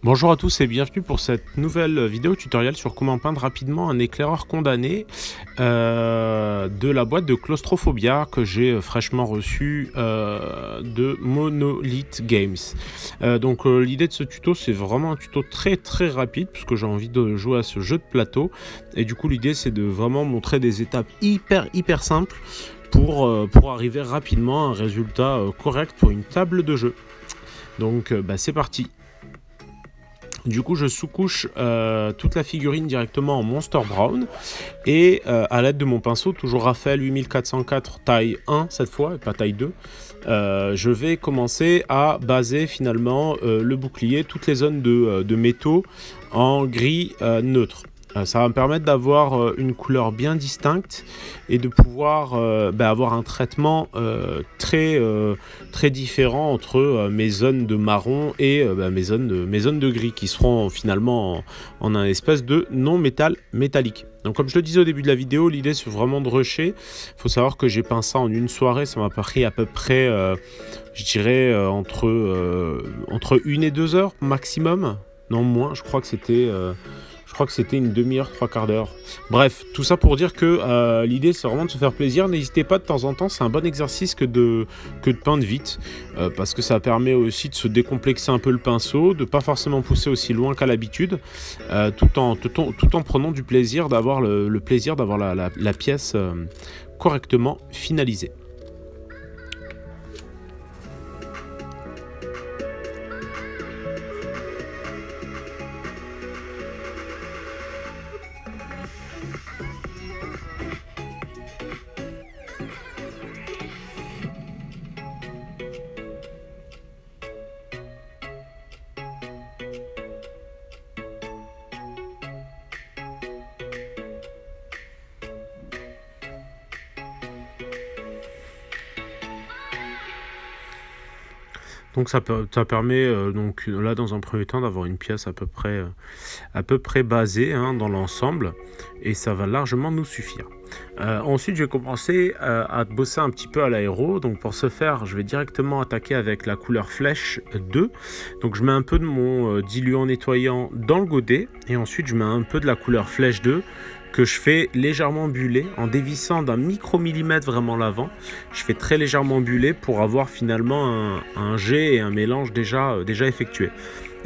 Bonjour à tous et bienvenue pour cette nouvelle vidéo tutoriel sur comment peindre rapidement un éclaireur condamné de la boîte de Claustrophobia que j'ai fraîchement reçu de Monolith Games. L'idée de ce tuto, c'est vraiment un tuto très rapide puisque j'ai envie de jouer à ce jeu de plateau, et du coup l'idée c'est de vraiment montrer des étapes hyper simples pour arriver rapidement à un résultat correct pour une table de jeu. Donc c'est parti. Du coup, je sous-couche toute la figurine directement en Monster Brown et à l'aide de mon pinceau, toujours Raphaël 8404 taille 1 cette fois, et pas taille 2, je vais commencer à baser finalement le bouclier, toutes les zones de métaux en gris neutre. Ça va me permettre d'avoir une couleur bien distincte et de pouvoir avoir un traitement très différent entre mes zones de marron et mes zones de gris qui seront finalement en un espèce de non-métal métallique. Donc comme je le disais au début de la vidéo, l'idée c'est vraiment de rusher. Il faut savoir que j'ai peint ça en une soirée, ça m'a pris à peu près, je dirais, entre 1 et 2 heures maximum. Non, moins, je crois que c'était une demi-heure, 3/4 d'heure. Bref, tout ça pour dire que l'idée c'est vraiment de se faire plaisir. N'hésitez pas de temps en temps, c'est un bon exercice que de peindre vite, parce que ça permet aussi de se décomplexer un peu le pinceau, de pas forcément pousser aussi loin qu'à l'habitude, tout en prenant du plaisir, d'avoir le plaisir d'avoir la pièce correctement finalisée. Donc ça permet donc là dans un premier temps d'avoir une pièce à peu près basée dans l'ensemble, et ça va largement nous suffire. Ensuite je vais commencer à bosser un petit peu à l'aéro. Donc pour ce faire je vais directement attaquer avec la couleur flèche 2. Donc je mets un peu de mon diluant nettoyant dans le godet, et ensuite je mets un peu de la couleur flèche 2 que je fais légèrement buller en dévissant d'un micromillimètre vraiment l'avant. Je fais très légèrement buller pour avoir finalement un jet et un mélange déjà effectué.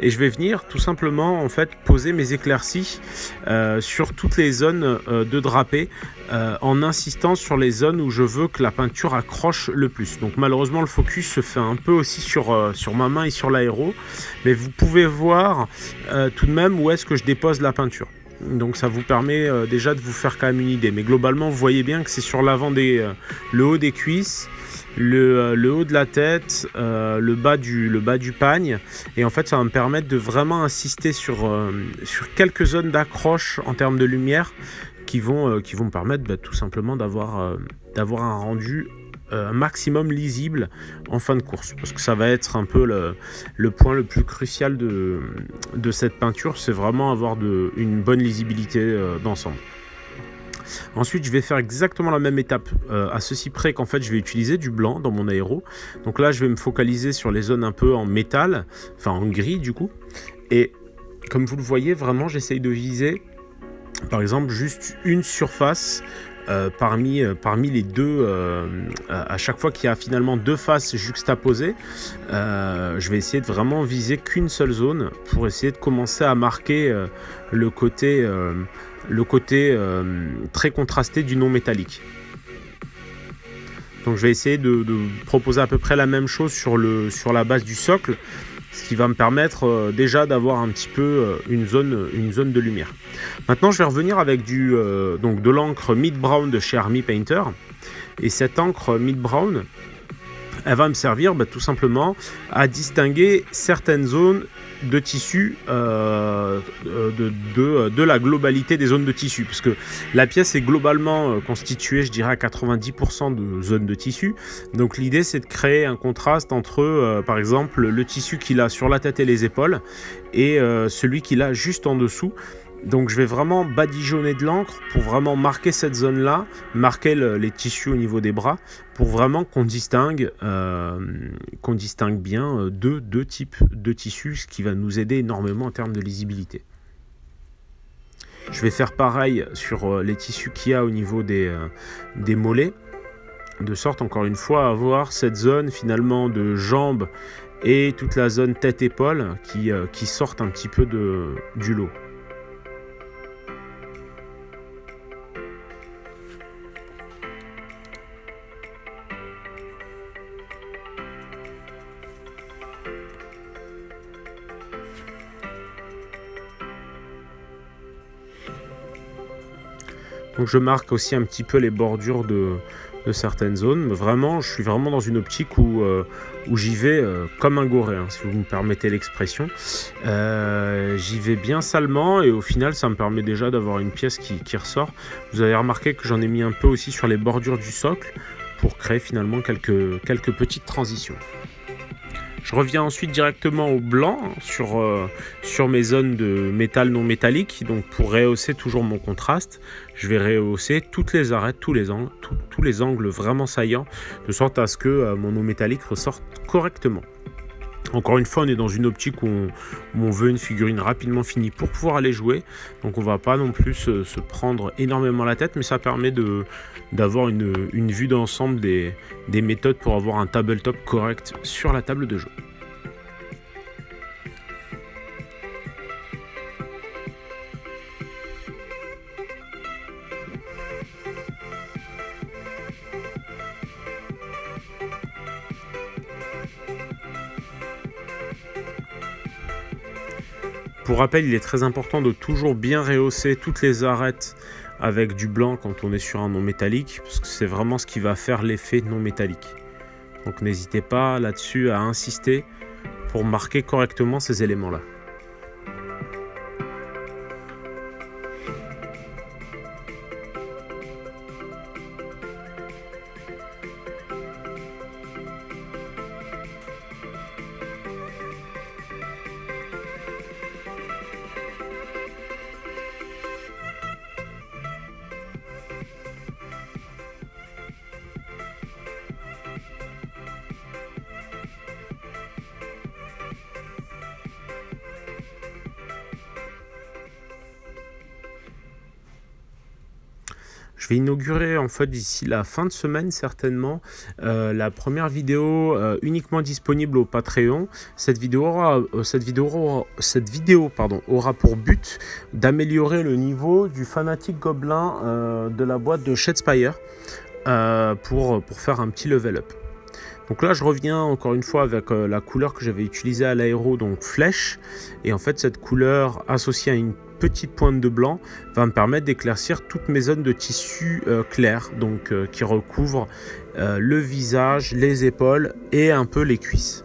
Et je vais venir tout simplement en fait poser mes éclaircies sur toutes les zones de drapé, en insistant sur les zones où je veux que la peinture accroche le plus. Donc malheureusement le focus se fait un peu aussi sur ma main et sur l'aéro, mais vous pouvez voir tout de même où est-ce que je dépose la peinture. Donc ça vous permet déjà de vous faire quand même une idée. Mais globalement vous voyez bien que c'est sur l'avant le haut des cuisses, le haut de la tête, le bas du pagne. Et en fait ça va me permettre de vraiment insister sur quelques zones d'accroche en termes de lumière qui vont me permettre tout simplement d'avoir un rendu maximum lisible en fin de course, parce que ça va être un peu le point le plus crucial de cette peinture, c'est vraiment avoir une bonne lisibilité d'ensemble. Ensuite je vais faire exactement la même étape, à ceci près qu'en fait je vais utiliser du blanc dans mon aéro. Donc là je vais me focaliser sur les zones un peu en métal, enfin en gris du coup, et comme vous le voyez vraiment j'essaye de viser par exemple juste une surface parmi les deux, à chaque fois qu'il y a finalement deux faces juxtaposées, je vais essayer de vraiment viser qu'une seule zone pour essayer de commencer à marquer le côté très contrasté du non métallique. Donc je vais essayer de proposer à peu près la même chose sur la base du socle, ce qui va me permettre déjà d'avoir un petit peu une zone de lumière. Maintenant je vais revenir avec de l'encre Mid Brown de chez Army Painter, et cette encre Mid Brown elle va me servir tout simplement à distinguer certaines zones de tissu de la globalité des zones de tissu, parce que la pièce est globalement constituée, je dirais, à 90% de zones de tissu. Donc l'idée c'est de créer un contraste entre par exemple le tissu qu'il a sur la tête et les épaules et celui qu'il a juste en dessous, Donc je vais vraiment badigeonner de l'encre pour vraiment marquer cette zone-là, marquer les tissus au niveau des bras, pour vraiment qu'on distingue bien deux types de tissus, ce qui va nous aider énormément en termes de lisibilité. Je vais faire pareil sur les tissus qu'il y a au niveau des mollets, de sorte encore une fois à avoir cette zone finalement de jambes et toute la zone tête-épaule qui sortent un petit peu du lot. Donc je marque aussi un petit peu les bordures de certaines zones. Mais vraiment, je suis vraiment dans une optique où j'y vais comme un goré, hein, si vous me permettez l'expression. J'y vais bien salement et au final, ça me permet déjà d'avoir une pièce qui ressort. Vous avez remarqué que j'en ai mis un peu aussi sur les bordures du socle pour créer finalement quelques petites transitions. Je reviens ensuite directement au blanc sur mes zones de métal non métallique. Donc pour rehausser toujours mon contraste, je vais rehausser toutes les arêtes, tous les angles vraiment saillants, de sorte à ce que mon non métallique ressorte correctement. Encore une fois, on est dans une optique où on veut une figurine rapidement finie pour pouvoir aller jouer. Donc on ne va pas non plus se prendre énormément la tête, mais ça permet d'avoir une vue d'ensemble des méthodes pour avoir un tabletop correct sur la table de jeu. Pour rappel, il est très important de toujours bien rehausser toutes les arêtes avec du blanc quand on est sur un non métallique, parce que c'est vraiment ce qui va faire l'effet non métallique. Donc n'hésitez pas là-dessus à insister pour marquer correctement ces éléments-là. Je vais inaugurer en fait d'ici la fin de semaine certainement la première vidéo uniquement disponible au Patreon. Cette vidéo aura pour but d'améliorer le niveau du Fanatic Gobelin de la boîte de Shadespire pour faire un petit level up. Donc là je reviens encore une fois avec la couleur que j'avais utilisée à l'aéro, donc flèche, et en fait cette couleur associée à une petite pointe de blanc va me permettre d'éclaircir toutes mes zones de tissu clair, donc qui recouvrent le visage, les épaules et un peu les cuisses.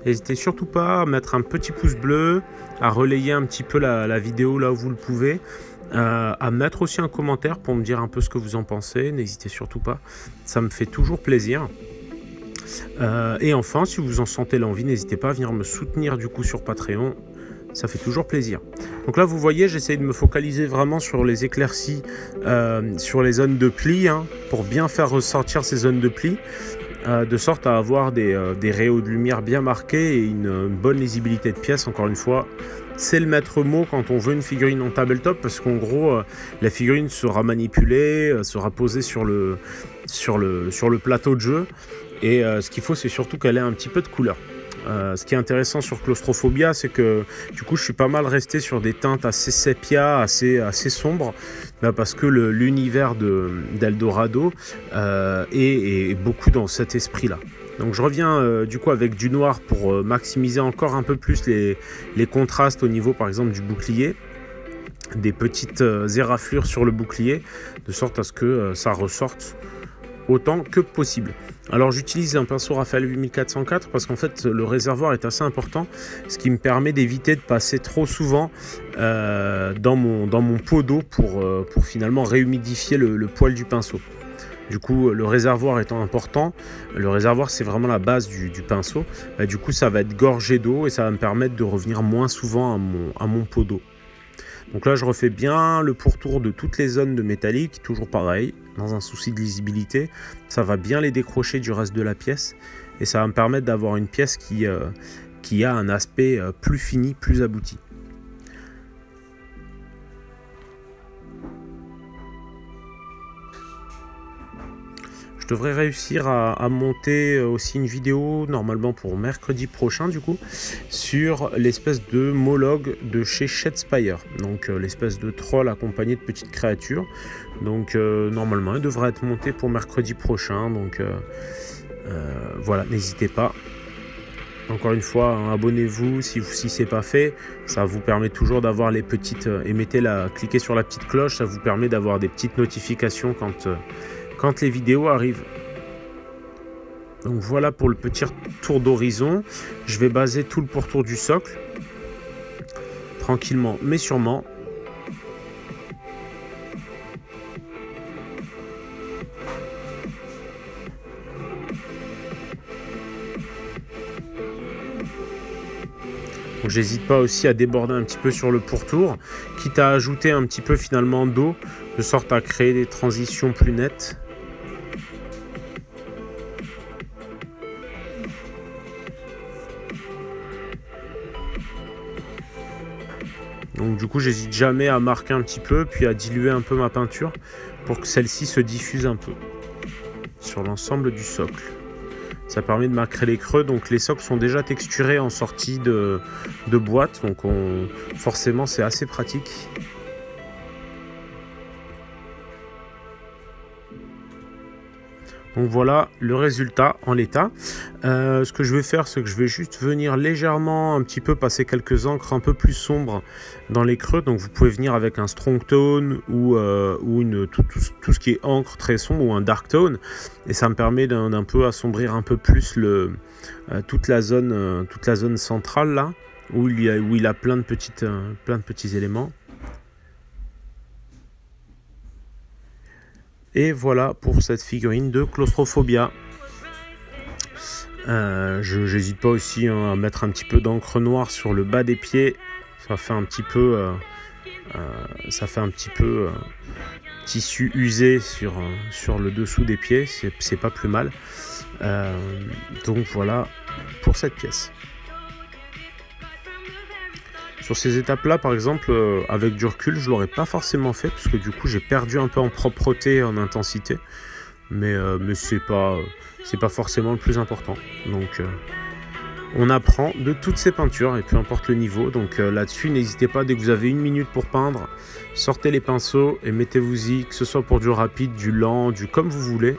N'hésitez surtout pas à mettre un petit pouce bleu, à relayer un petit peu la vidéo là où vous le pouvez, à mettre aussi un commentaire pour me dire un peu ce que vous en pensez. N'hésitez surtout pas, ça me fait toujours plaisir. Et enfin, si vous en sentez l'envie, n'hésitez pas à venir me soutenir du coup sur Patreon. Ça fait toujours plaisir. Donc là, vous voyez, j'essaie de me focaliser vraiment sur les éclaircies, sur les zones de plis, hein, pour bien faire ressortir ces zones de plis. De sorte à avoir des rayons de lumière bien marqués et une bonne lisibilité de pièce. Encore une fois, c'est le maître mot quand on veut une figurine en tabletop, parce qu'en gros, la figurine sera manipulée, sera posée sur le plateau de jeu, et ce qu'il faut, c'est surtout qu'elle ait un petit peu de couleur. Ce qui est intéressant sur Claustrophobia, c'est que du coup je suis pas mal resté sur des teintes assez sépia, assez sombres, parce que l'univers d'Eldorado est beaucoup dans cet esprit-là. Donc je reviens du coup avec du noir pour maximiser encore un peu plus les contrastes au niveau par exemple du bouclier, des petites éraflures sur le bouclier, de sorte à ce que ça ressorte autant que possible. Alors j'utilise un pinceau Raphaël 8404 parce qu'en fait le réservoir est assez important, ce qui me permet d'éviter de passer trop souvent dans mon pot d'eau pour finalement réhumidifier le poil du pinceau. Du coup, le réservoir étant important, le réservoir c'est vraiment la base du pinceau, bah, du coup ça va être gorgé d'eau et ça va me permettre de revenir moins souvent à mon pot d'eau. Donc là je refais bien le pourtour de toutes les zones de métallique, toujours pareil, dans un souci de lisibilité. Ça va bien les décrocher du reste de la pièce et ça va me permettre d'avoir une pièce qui a un aspect plus fini, plus abouti. Je devrais réussir à monter aussi une vidéo, normalement pour mercredi prochain du coup, sur l'espèce de Mologue de chez Shadespire. Donc l'espèce de troll accompagné de petites créatures. Donc normalement il devrait être monté pour mercredi prochain. Donc voilà, n'hésitez pas. Encore une fois, hein, abonnez-vous si c'est pas fait. Ça vous permet toujours d'avoir les petites... cliquez sur la petite cloche, ça vous permet d'avoir des petites notifications quand les vidéos arrivent. Donc voilà pour le petit tour d'horizon. Je vais baser tout le pourtour du socle. Tranquillement mais sûrement. J'hésite pas aussi à déborder un petit peu sur le pourtour, quitte à ajouter un petit peu finalement d'eau, de sorte à créer des transitions plus nettes. Donc du coup j'hésite jamais à marquer un petit peu, puis à diluer un peu ma peinture pour que celle-ci se diffuse un peu sur l'ensemble du socle. Ça permet de marquer les creux, donc les socles sont déjà texturés en sortie de boîte, donc forcément c'est assez pratique. Donc voilà le résultat en l'état. Ce que je vais faire, c'est que je vais juste venir légèrement un petit peu passer quelques encres un peu plus sombres dans les creux. Donc vous pouvez venir avec un strong tone ou tout ce qui est encre très sombre ou un dark tone. Et ça me permet d'un peu assombrir un peu plus toute la zone centrale là, où il a plein de petits éléments. Et voilà pour cette figurine de Claustrophobia. Je n'hésite pas aussi à mettre un petit peu d'encre noire sur le bas des pieds. Ça fait un petit peu, tissu usé sur le dessous des pieds. C'est pas plus mal. Donc voilà pour cette pièce. Sur ces étapes-là, par exemple, avec du recul, je ne l'aurais pas forcément fait, parce que du coup, j'ai perdu un peu en propreté et en intensité. Mais c'est pas forcément le plus important. Donc, on apprend de toutes ces peintures, et peu importe le niveau. Donc là-dessus, n'hésitez pas, dès que vous avez une minute pour peindre, sortez les pinceaux et mettez-vous-y, que ce soit pour du rapide, du lent, du comme vous voulez.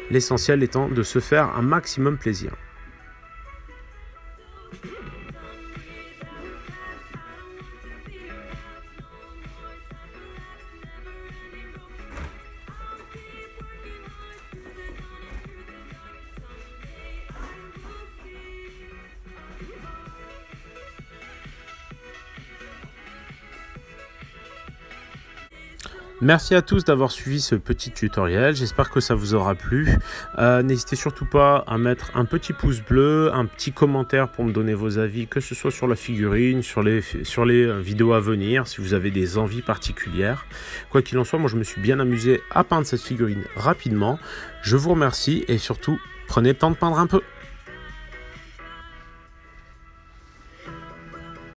L'essentiel étant de se faire un maximum plaisir. Merci à tous d'avoir suivi ce petit tutoriel, j'espère que ça vous aura plu. N'hésitez surtout pas à mettre un petit pouce bleu, un petit commentaire pour me donner vos avis, que ce soit sur la figurine, sur les vidéos à venir, si vous avez des envies particulières. Quoi qu'il en soit, moi je me suis bien amusé à peindre cette figurine rapidement. Je vous remercie et surtout, prenez le temps de peindre un peu.